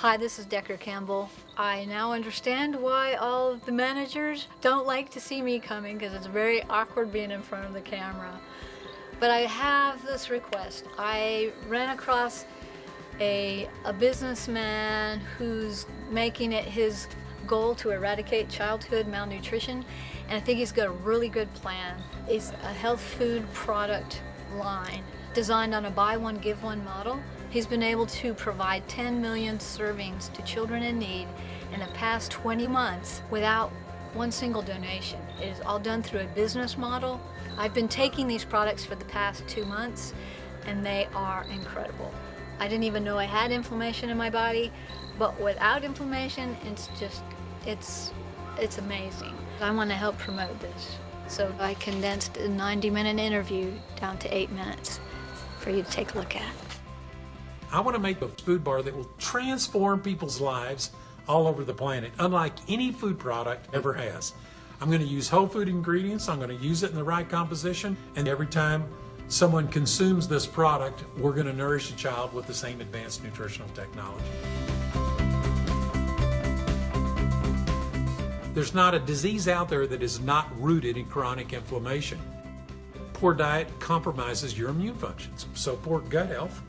Hi, this is Decker Campbell. I now understand why all of the managers don't like to see me coming, because it's very awkward being in front of the camera. But I have this request. I ran across a businessman who's making it his goal to eradicate childhood malnutrition, and I think he's got a really good plan. It's a health food product line designed on a buy one, give one model. He's been able to provide 10 million servings to children in need in the past 20 months without one single donation. It is all done through a business model. I've been taking these products for the past 2 months, and they are incredible. I didn't even know I had inflammation in my body, but without inflammation, it's amazing. I want to help promote this. So I condensed a 90-minute interview down to 8 minutes for you to take a look at. I want to make a food bar that will transform people's lives all over the planet, unlike any food product ever has. I'm going to use whole food ingredients, I'm going to use it in the right composition, and every time someone consumes this product, we're going to nourish a child with the same advanced nutritional technology. There's not a disease out there that is not rooted in chronic inflammation. Poor diet compromises your immune functions, so poor gut health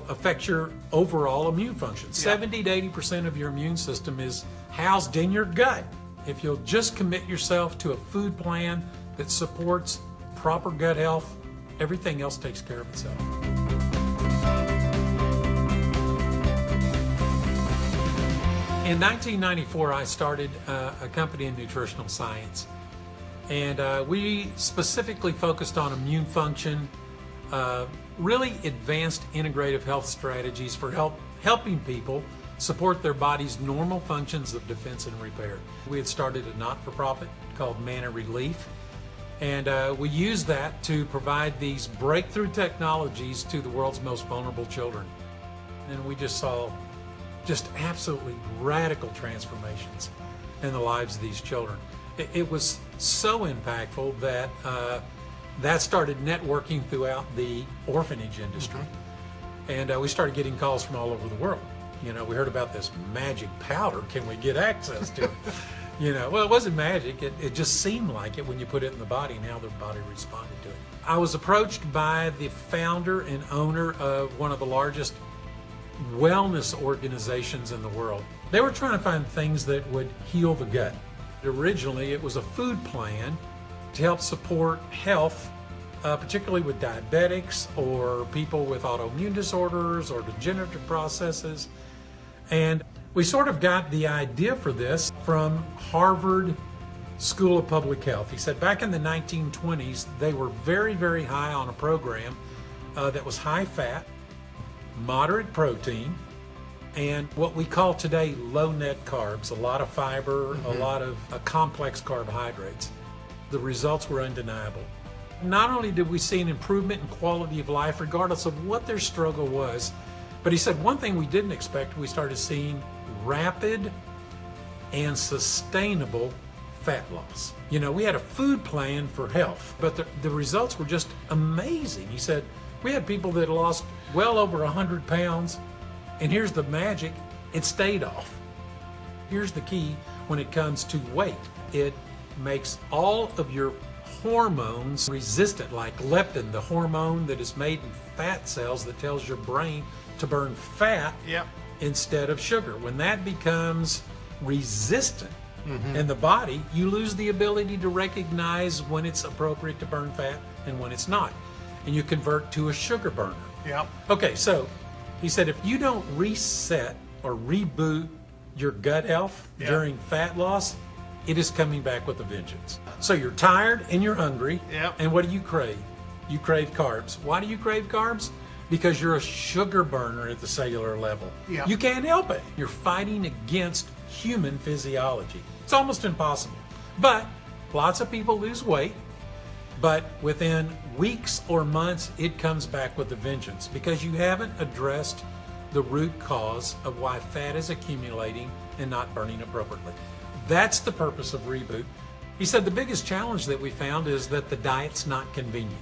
affects your overall immune function. 70 to 80% of your immune system is housed in your gut. If you'll just commit yourself to a food plan that supports proper gut health, everything else takes care of itself. In 1994, I started a company in nutritional science, and we specifically focused on immune function, really advanced integrative health strategies for helping people support their body's normal functions of defense and repair. We had started a not-for-profit called Mana Relief, and we used that to provide these breakthrough technologies to the world's most vulnerable children. And we just saw absolutely radical transformations in the lives of these children. It was so impactful that that started networking throughout the orphanage industry. And we started getting calls from all over the world. We heard about this magic powder. Can we get access to it? Well, it wasn't magic. It just seemed like it when you put it in the body, and how the body responded to it. I was approached by the founder and owner of one of the largest wellness organizations in the world. They were trying to find things that would heal the gut. Originally, it was a food plan to help support health, particularly with diabetics or people with autoimmune disorders or degenerative processes. And we sort of got the idea for this from Harvard School of Public Health. He said back in the 1920s, they were very, very high on a program that was high fat, moderate protein, and what we call today low net carbs, a lot of fiber, a lot of complex carbohydrates. The results were undeniable. Not only did we see an improvement in quality of life, regardless of what their struggle was, but he said one thing we didn't expect, we started seeing rapid and sustainable fat loss. We had a food plan for health, but the results were just amazing. He said, we had people that lost well over 100 pounds, and here's the magic, it stayed off. Here's the key when it comes to weight. It makes all of your hormones resistant, like leptin, the hormone that is made in fat cells that tells your brain to burn fat instead of sugar. When that becomes resistant in the body, you lose the ability to recognize when it's appropriate to burn fat and when it's not. And you convert to a sugar burner. Okay, so he said if you don't reset or reboot your gut health during fat loss, it is coming back with a vengeance. So you're tired and you're hungry, and what do you crave? You crave carbs. Why do you crave carbs? Because you're a sugar burner at the cellular level. You can't help it. You're fighting against human physiology. It's almost impossible. But lots of people lose weight, but within weeks or months, it comes back with a vengeance because you haven't addressed the root cause of why fat is accumulating and not burning appropriately. That's the purpose of Reboot. He said the biggest challenge that we found is that the diet's not convenient.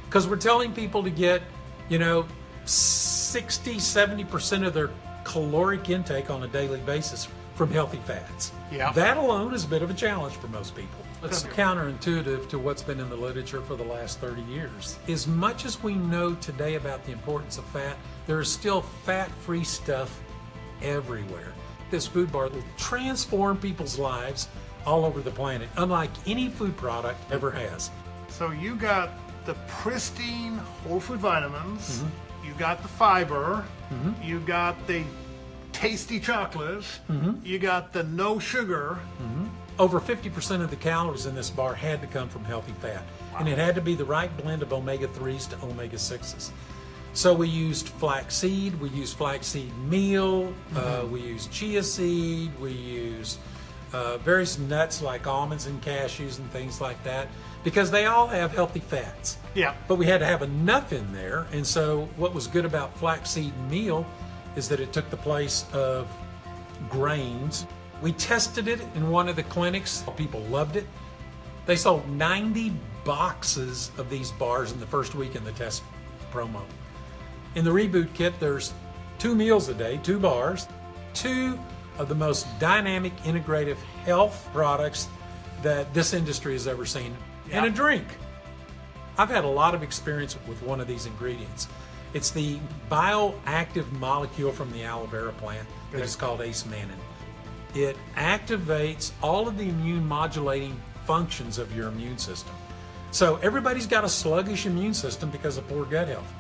Because we're telling people to get, 60, 70% of their caloric intake on a daily basis from healthy fats. Yeah. That alone is a bit of a challenge for most people. It's counterintuitive to what's been in the literature for the last 30 years. As much as we know today about the importance of fat, there is still fat-free stuff everywhere. This food bar will transform people's lives all over the planet, unlike any food product ever has. So you got the pristine whole food vitamins, you got the fiber, you got the tasty chocolate, you got the no sugar. Over 50% of the calories in this bar had to come from healthy fat. And it had to be the right blend of omega-3s to omega-6s. So we used flaxseed, we used flaxseed meal, we used chia seed, we used various nuts like almonds and cashews and things like that, because they all have healthy fats. Yeah. But we had to have enough in there, and so what was good about flaxseed meal is that it took the place of grains. We tested it in one of the clinics. People loved it. They sold 90 boxes of these bars in the first week in the test promo. In the Reboot kit, there's 2 meals a day, 2 bars, 2 of the most dynamic integrative health products that this industry has ever seen, and a drink. I've had a lot of experience with one of these ingredients. It's the bioactive molecule from the aloe vera plant that is called ace-mannan. It activates all of the immune modulating functions of your immune system. So everybody's got a sluggish immune system because of poor gut health.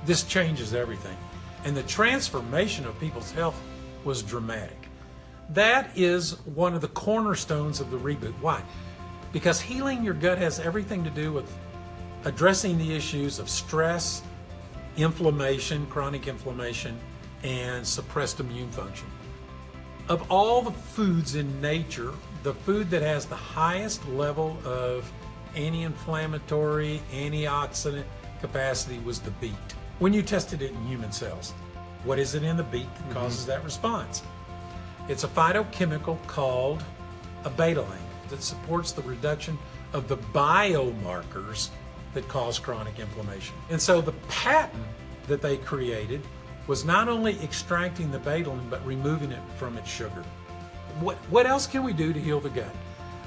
This changes everything. And the transformation of people's health was dramatic. That is one of the cornerstones of the Reboot. Why? Because healing your gut has everything to do with addressing the issues of stress, inflammation, chronic inflammation, and suppressed immune function. Of all the foods in nature, the food that has the highest level of anti-inflammatory, antioxidant capacity was the beet. When you tested it in human cells, what is it in the beet that causes that response? It's a phytochemical called a betaline that supports the reduction of the biomarkers that cause chronic inflammation. And so the patent that they created was not only extracting the betaline, but removing it from its sugar. What else can we do to heal the gut?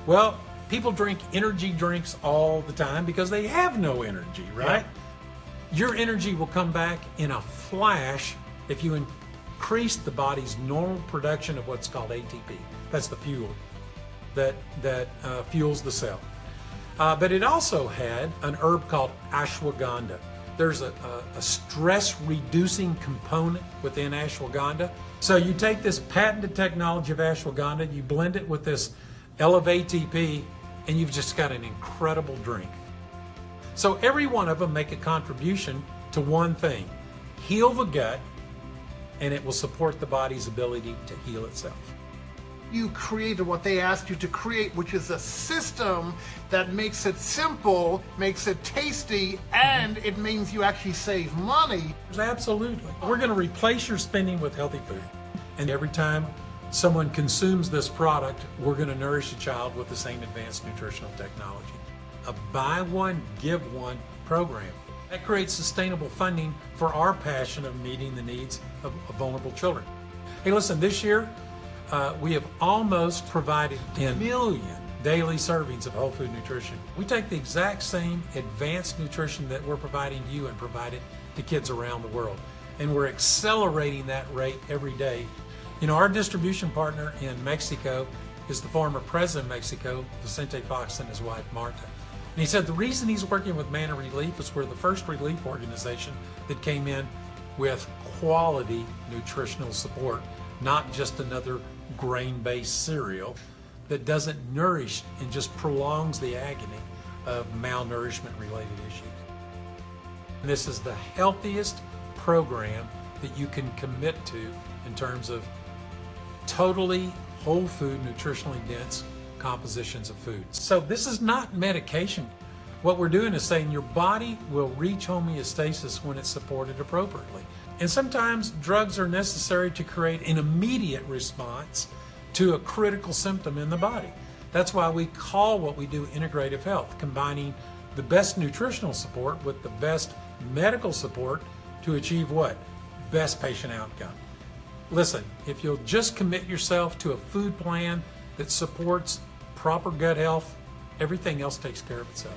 Well, people drink energy drinks all the time because they have no energy, right? Yeah. Your energy will come back in a flash if you increase the body's normal production of what's called ATP. That's the fuel that fuels the cell. But it also had an herb called ashwagandha. There's a stress-reducing component within ashwagandha. So you take this patented technology of ashwagandha, you blend it with this Elevate ATP, and you've just got an incredible drink. So every one of them make a contribution to one thing: heal the gut, and it will support the body's ability to heal itself. You created what they asked you to create, which is a system that makes it simple, makes it tasty, and it means you actually save money. Absolutely. We're going to replace your spending with healthy food. And every time someone consumes this product, we're going to nourish a child with the same advanced nutritional technology. A buy one, give one program. That creates sustainable funding for our passion of meeting the needs of vulnerable children. Hey, listen, this year, we have almost provided 10 million daily servings of whole food nutrition. We take the exact same advanced nutrition that we're providing to you and provide it to kids around the world. And we're accelerating that rate every day. You know, our distribution partner in Mexico is the former president of Mexico, Vicente Fox, and his wife, Marta. And he said the reason he's working with Manna Relief is we're the first relief organization that came in with quality nutritional support, not just another grain-based cereal that doesn't nourish and just prolongs the agony of malnourishment-related issues. And this is the healthiest program that you can commit to in terms of totally whole food, nutritionally dense compositions of food. So this is not medication. What we're doing is saying your body will reach homeostasis when it's supported appropriately. And sometimes drugs are necessary to create an immediate response to a critical symptom in the body. That's why we call what we do integrative health, combining the best nutritional support with the best medical support to achieve what? Best patient outcome. Listen, if you'll just commit yourself to a food plan that supports proper gut health, everything else takes care of itself.